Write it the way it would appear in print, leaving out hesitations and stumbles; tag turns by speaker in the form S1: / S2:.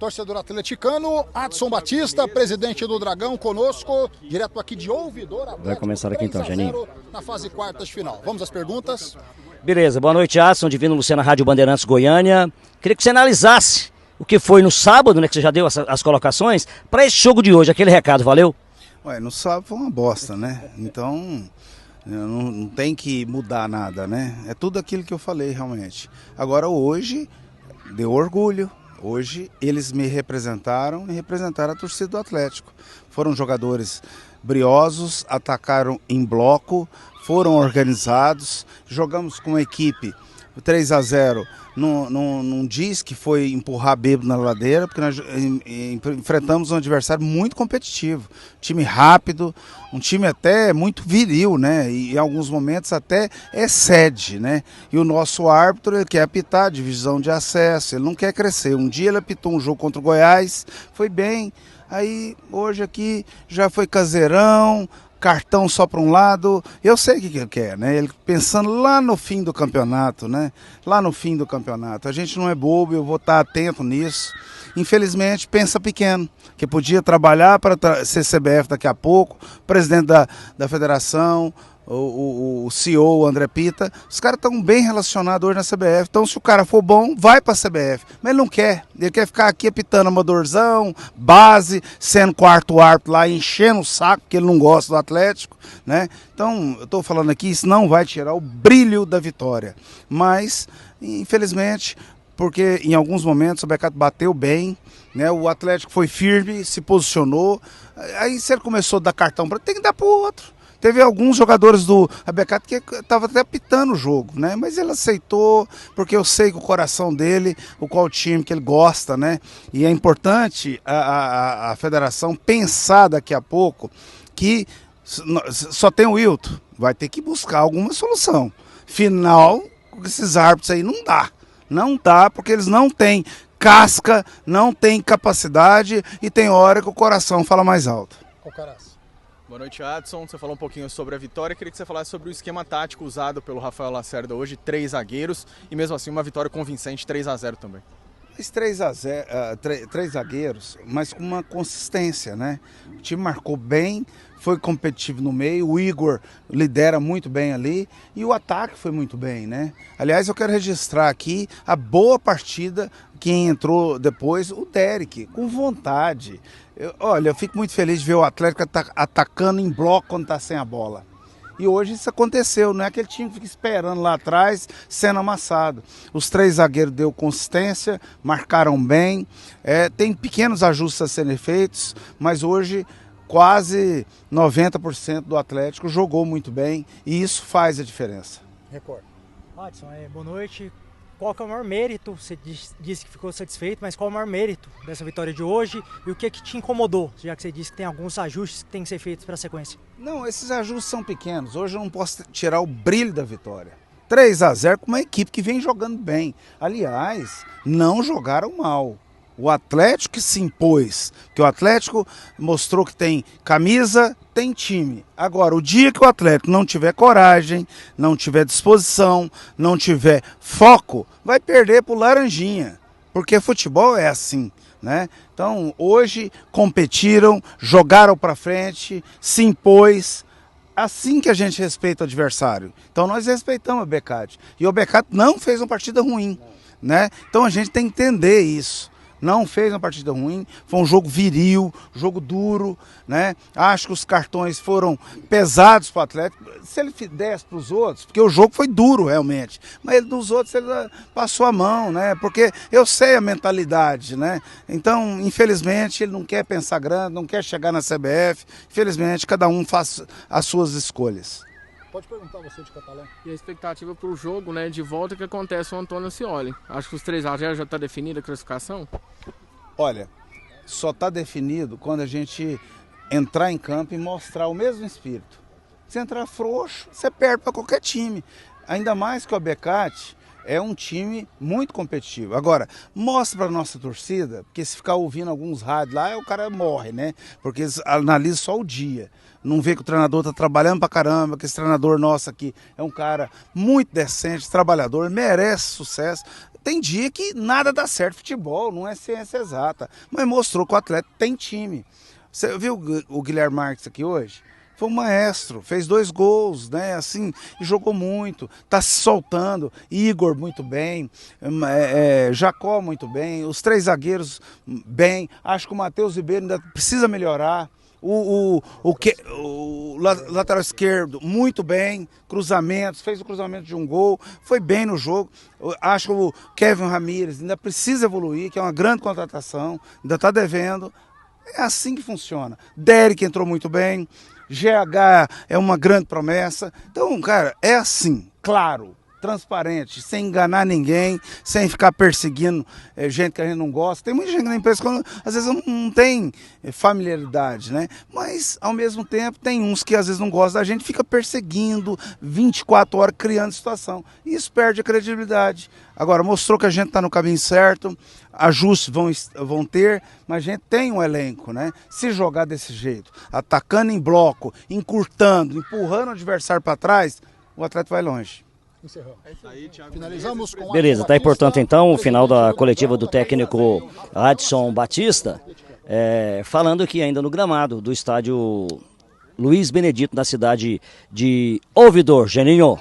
S1: Torcedor atleticano, Adson Batista, presidente do Dragão, conosco, direto aqui de Ouvidor.
S2: Vai começar aqui então, Janinho.
S1: Na fase quartas de final. Vamos às perguntas.
S2: Beleza, boa noite, Adson, Divino Luciano, Rádio Bandeirantes Goiânia. Queria que você analisasse o que foi no sábado, né, que você já deu as colocações, para esse jogo de hoje, aquele recado, valeu?
S3: Ué, no sábado foi uma bosta, né? Então, não tem que mudar nada, né? É tudo aquilo que eu falei, realmente. Agora, hoje, deu orgulho. Hoje, eles me representaram e representaram a torcida do Atlético. Foram jogadores briosos, atacaram em bloco, foram organizados, jogamos com a equipe 3-0. Não diz que foi empurrar bêbado na ladeira, porque nós enfrentamos um adversário muito competitivo, time rápido, um time até muito viril, né? E em alguns momentos até excede, né? E o nosso árbitro, ele quer apitar divisão de acesso, ele não quer crescer. Um dia ele apitou um jogo contra o Goiás, foi bem, aí hoje aqui já foi caseirão, cartão só para um lado, eu sei o que ele quer, né? Ele pensando lá no fim do campeonato, né? Lá no fim do campeonato. A gente não é bobo, eu vou estar atento nisso. Infelizmente, pensa pequeno, que podia trabalhar para ser CBF daqui a pouco, presidente da federação, o CEO, o André Pita, os caras estão bem relacionados hoje na CBF, então se o cara for bom, vai para a CBF, mas ele não quer, ele quer ficar aqui apitando amadorzão, base, sendo quarto árbitro lá, enchendo o saco, porque ele não gosta do Atlético, né? Então, eu estou falando aqui, isso não vai tirar o brilho da vitória, mas, infelizmente, porque em alguns momentos o Becato bateu bem, né? O Atlético foi firme, se posicionou, aí se ele começou a dar cartão para tem que dar para o outro. Teve alguns jogadores do Abecato que estavam até apitando o jogo, né? Mas ele aceitou, porque eu sei que o coração dele, qual time que ele gosta, né? E é importante a federação pensar daqui a pouco que só tem o Wilton, vai ter que buscar alguma solução. Final, com esses árbitros aí não dá. Não dá, porque eles não têm casca, não têm capacidade e tem hora que o coração fala mais alto.
S4: Boa noite, Adson. Você falou um pouquinho sobre a vitória. Queria que você falasse sobre o esquema tático usado pelo Rafael Lacerda hoje, 3 zagueiros, e mesmo assim uma vitória convincente, 3-0 também.
S3: Mas 3-0, 3 zagueiros, mas com uma consistência, né? O time marcou bem, foi competitivo no meio, o Igor lidera muito bem ali e o ataque foi muito bem, né? Aliás, eu quero registrar aqui a boa partida, quem entrou depois, o Derek, com vontade. Olha, eu fico muito feliz de ver o Atlético atacando em bloco quando está sem a bola. E hoje isso aconteceu, não é aquele time que fica esperando lá atrás, sendo amassado. Os 3 zagueiros deu consistência, marcaram bem, tem pequenos ajustes a serem feitos, mas hoje quase 90% do Atlético jogou muito bem e isso faz a diferença.
S1: Record.
S5: Adson, boa noite. Qual que é o maior mérito? Você disse que ficou satisfeito, mas qual é o maior mérito dessa vitória de hoje e o que te incomodou, já que você disse que tem alguns ajustes que têm que ser feitos para a sequência?
S3: Não, esses ajustes são pequenos. Hoje eu não posso tirar o brilho da vitória. 3-0 com uma equipe que vem jogando bem. Aliás, não jogaram mal. O Atlético que se impôs, que o Atlético mostrou que tem camisa, tem time. Agora, o dia que o Atlético não tiver coragem, não tiver disposição, não tiver foco, vai perder pro Laranjinha, porque futebol é assim, né? Então, hoje competiram, jogaram para frente, se impôs. Assim que a gente respeita o adversário. Então, nós respeitamos o Becate. E o Becate não fez uma partida ruim, né? Então, a gente tem que entender isso. Não fez uma partida ruim, foi um jogo viril, jogo duro, né? Acho que os cartões foram pesados para o Atlético. Se ele desse para os outros, porque o jogo foi duro realmente, mas dos outros ele passou a mão, né? Porque eu sei a mentalidade, né? Então, infelizmente, ele não quer pensar grande, não quer chegar na CBF. Infelizmente, cada um faz as suas escolhas.
S1: Pode perguntar você de Catalão.
S6: E a expectativa para o jogo, né, de volta que acontece o Antônio Scioli. Acho que os 3-0 já está definida a classificação?
S3: Olha, só está definido quando a gente entrar em campo e mostrar o mesmo espírito. Se entrar frouxo, você perde para qualquer time. Ainda mais que o Becate é um time muito competitivo. Agora, mostra para a nossa torcida, porque se ficar ouvindo alguns rádios lá, o cara morre, né? Porque eles analisam só o dia. Não vê que o treinador está trabalhando pra caramba, que esse treinador nosso aqui é um cara muito decente, trabalhador, merece sucesso. Tem dia que nada dá certo, futebol não é ciência exata, mas mostrou que o atleta tem time. Você viu o Guilherme Marques aqui hoje? Foi um maestro, fez 2 gols, né? Assim, jogou muito, tá se soltando. Igor muito bem, Jacó muito bem, os 3 zagueiros bem. Acho que o Matheus Ribeiro ainda precisa melhorar. O lateral esquerdo muito bem, cruzamentos, fez o cruzamento de um gol, foi bem no jogo. Acho que o Kevin Ramírez ainda precisa evoluir, que é uma grande contratação, ainda está devendo. É assim que funciona. Derek entrou muito bem, GH é uma grande promessa. Então, cara, é assim, claro, transparente, sem enganar ninguém, sem ficar perseguindo gente que a gente não gosta. Tem muita gente na empresa que às vezes não tem familiaridade, né? Mas, ao mesmo tempo, tem uns que às vezes não gostam da gente, fica perseguindo 24 horas, criando situação. E isso perde a credibilidade. Agora, mostrou que a gente está no caminho certo, ajustes vão ter, mas a gente tem um elenco, né? Se jogar desse jeito, atacando em bloco, encurtando, empurrando o adversário para trás, o atleta vai longe.
S1: Finalizamos com
S2: Beleza, tá aí, portanto, então, o final da coletiva do técnico Adson Batista, falando aqui ainda no gramado do estádio Luiz Benedito, na cidade de Ouvidor, Geninho.